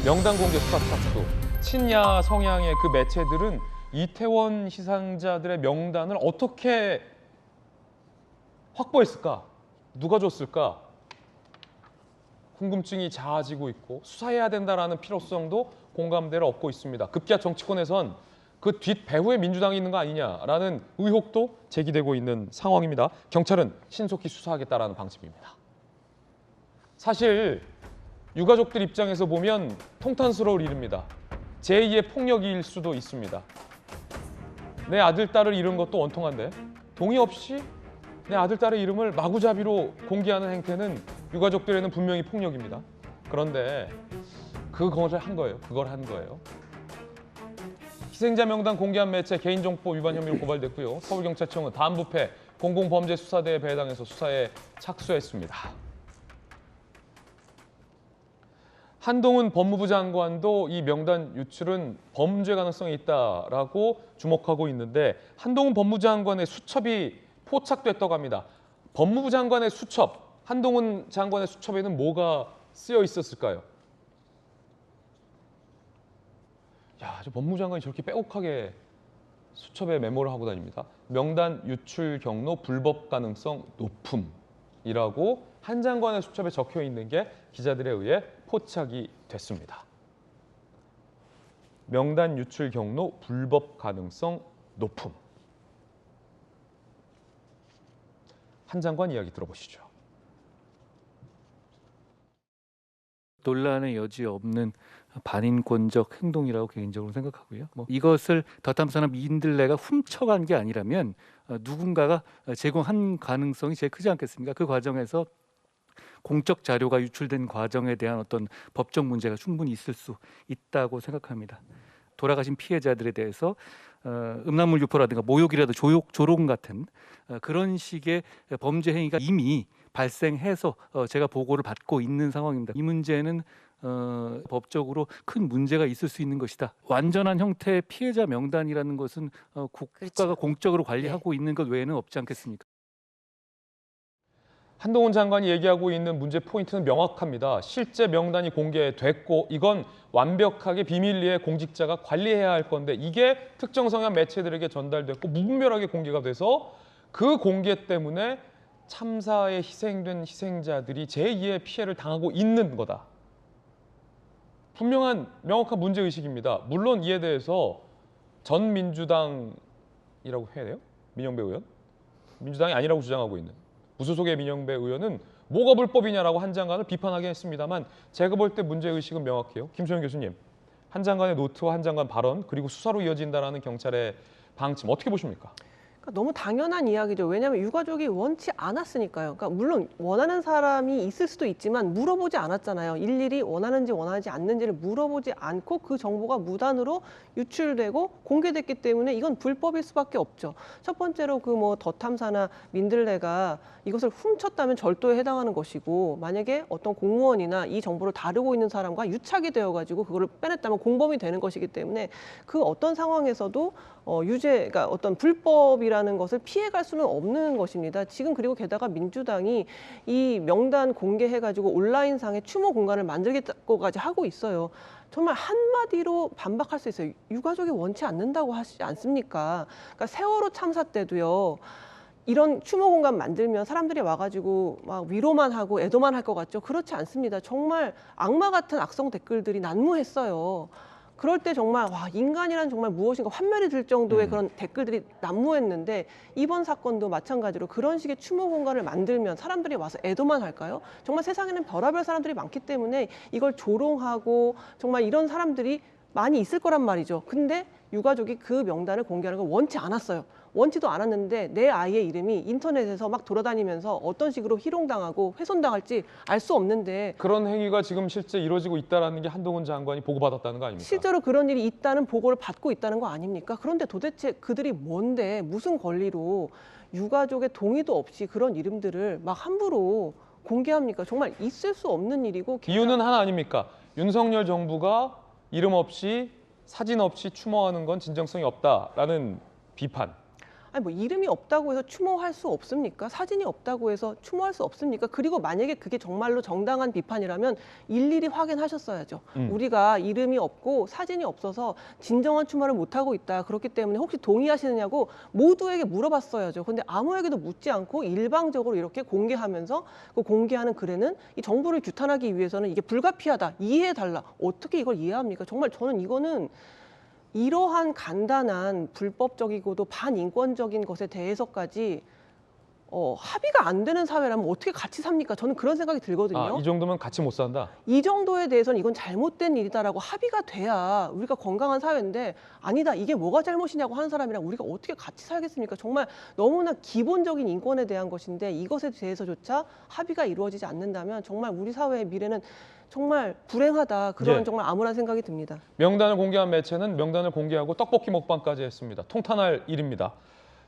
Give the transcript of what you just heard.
명단 공개 수사 착수. 친야 성향의 그 매체들은 이태원 희생자들의 명단을 어떻게 확보했을까? 누가 줬을까? 궁금증이 자아지고 있고 수사해야 된다라는 필요성도 공감대를 얻고 있습니다. 급기야 정치권에선 그 뒷배후에 민주당이 있는 거 아니냐라는 의혹도 제기되고 있는 상황입니다. 경찰은 신속히 수사하겠다라는 방침입니다. 사실 유가족들 입장에서 보면 통탄스러울 일입니다. 제2의 폭력일 수도 있습니다. 내 아들, 딸을 잃은 것도 원통한데 동의 없이 내 아들, 딸의 이름을 마구잡이로 공개하는 행태는 유가족들에는 분명히 폭력입니다. 그런데 그걸 한 거예요. 희생자 명단 공개한 매체 개인정보 위반 혐의로 고발됐고요. 서울경찰청은 다음부패 공공범죄수사대에 배당해서 수사에 착수했습니다. 한동훈 법무부 장관도 이 명단 유출은 범죄 가능성이 있다라고 주목하고 있는데 한동훈 법무부 장관의 수첩이 포착됐다고 합니다. 법무부 장관의 수첩, 한동훈 장관의 수첩에는 뭐가 쓰여 있었을까요? 야, 저 법무부 장관이 저렇게 빼곡하게 수첩에 메모를 하고 다닙니다. 명단 유출 경로 불법 가능성 높음이라고 한 장관의 수첩에 적혀 있는 게 기자들에 의해 포착이 됐습니다. 명단 유출 경로 불법 가능성 높음. 한 장관 이야기 들어보시죠. 논란의 여지 없는 반인권적 행동이라고 개인적으로 생각하고요. 이것을 더 탐사나 민들레가 훔쳐간 게 아니라면 누군가가 제공한 가능성이 제일 크지 않겠습니까? 그 과정에서 공적 자료가 유출된 과정에 대한 어떤 법적 문제가 충분히 있을 수 있다고 생각합니다. 돌아가신 피해자들에 대해서 음란물 유포라든가 모욕이라도 조롱 같은 그런 식의 범죄 행위가 이미 발생해서 제가 보고를 받고 있는 상황입니다. 이 문제는 법적으로 큰 문제가 있을 수 있는 것이다. 완전한 형태의 피해자 명단이라는 것은 국가가 그렇죠. 공적으로 관리하고 있는 것 외에는 없지 않겠습니까? 한동훈 장관이 얘기하고 있는 문제 포인트는 명확합니다. 실제 명단이 공개됐고 이건 완벽하게 비밀리에 공직자가 관리해야 할 건데 이게 특정 성향 매체들에게 전달됐고 무분별하게 공개가 돼서 그 공개 때문에 참사에 희생된 희생자들이 제2의 피해를 당하고 있는 거다. 분명한 명확한 문제의식입니다. 물론 이에 대해서 전 민주당이라고 해야 돼요? 민영배 의원? 민주당이 아니라고 주장하고 있는 무소속의 민영배 의원은 뭐가 불법이냐라고 한 장관을 비판하긴 했습니다만 제가 볼 때 문제의식은 명확해요. 김소영 교수님, 한 장관의 노트와 한 장관 발언 그리고 수사로 이어진다는 경찰의 방침 어떻게 보십니까? 너무 당연한 이야기죠. 왜냐하면 유가족이 원치 않았으니까요. 그러니까 물론 원하는 사람이 있을 수도 있지만 물어보지 않았잖아요. 일일이 원하는지 원하지 않는지를 물어보지 않고 그 정보가 무단으로 유출되고 공개됐기 때문에 이건 불법일 수밖에 없죠. 첫 번째로 그 더 탐사나 민들레가 이것을 훔쳤다면 절도에 해당하는 것이고 만약에 어떤 공무원이나 이 정보를 다루고 있는 사람과 유착이 되어가지고 그거를 빼냈다면 공범이 되는 것이기 때문에 그 어떤 상황에서도 그러니까 어떤 불법이라는 것을 피해갈 수는 없는 것입니다. 지금 그리고 게다가 민주당이 이 명단 공개해가지고 온라인상의 추모 공간을 만들겠다고까지 하고 있어요. 정말 한마디로 반박할 수 있어요. 유가족이 원치 않는다고 하시지 않습니까? 그러니까 세월호 참사 때도요. 이런 추모 공간 만들면 사람들이 와가지고 막 위로만 하고 애도만 할 것 같죠? 그렇지 않습니다. 정말 악마 같은 악성 댓글들이 난무했어요. 그럴 때 정말 와 인간이란 정말 무엇인가 환멸이 들 정도의 그런 댓글들이 난무했는데 이번 사건도 마찬가지로 그런 식의 추모 공간을 만들면 사람들이 와서 애도만 할까요? 정말 세상에는 별의별 사람들이 많기 때문에 이걸 조롱하고 정말 이런 사람들이 많이 있을 거란 말이죠. 근데 유가족이 그 명단을 공개하는 걸 원치 않았어요. 원치도 않았는데 내 아이의 이름이 인터넷에서 막 돌아다니면서 어떤 식으로 희롱당하고 훼손당할지 알 수 없는데 그런 행위가 지금 실제 이루어지고 있다는 게 한동훈 장관이 보고받았다는 거 아닙니까? 실제로 그런 일이 있다는 보고를 받고 있다는 거 아닙니까? 그런데 도대체 그들이 뭔데 무슨 권리로 유가족의 동의도 없이 그런 이름들을 막 함부로 공개합니까? 정말 있을 수 없는 일이고 이유는 하나 아닙니까? 윤석열 정부가 이름 없이 사진 없이 추모하는 건 진정성이 없다라는 비판. 아니 뭐 이름이 없다고 해서 추모할 수 없습니까? 사진이 없다고 해서 추모할 수 없습니까? 그리고 만약에 그게 정말로 정당한 비판이라면 일일이 확인하셨어야죠. 우리가 이름이 없고 사진이 없어서 진정한 추모를 못하고 있다. 그렇기 때문에 혹시 동의하시느냐고 모두에게 물어봤어야죠. 근데 아무에게도 묻지 않고 일방적으로 이렇게 공개하면서 그 공개하는 글에는 이 정부를 규탄하기 위해서는 이게 불가피하다. 이해해달라. 어떻게 이걸 이해합니까? 정말 저는 이거는 이러한 간단한 불법적이고도 반인권적인 것에 대해서까지 합의가 안 되는 사회라면 어떻게 같이 삽니까? 저는 그런 생각이 들거든요. 이 정도면 같이 못 산다. 이 정도에 대해서는 이건 잘못된 일이다라고 합의가 돼야 우리가 건강한 사회인데 아니다, 이게 뭐가 잘못이냐고 하는 사람이랑 우리가 어떻게 같이 살겠습니까? 정말 너무나 기본적인 인권에 대한 것인데 이것에 대해서조차 합의가 이루어지지 않는다면 정말 우리 사회의 미래는 정말 불행하다. 그런 예. 정말 암울한 생각이 듭니다. 명단을 공개한 매체는 명단을 공개하고 떡볶이 먹방까지 했습니다. 통탄할 일입니다.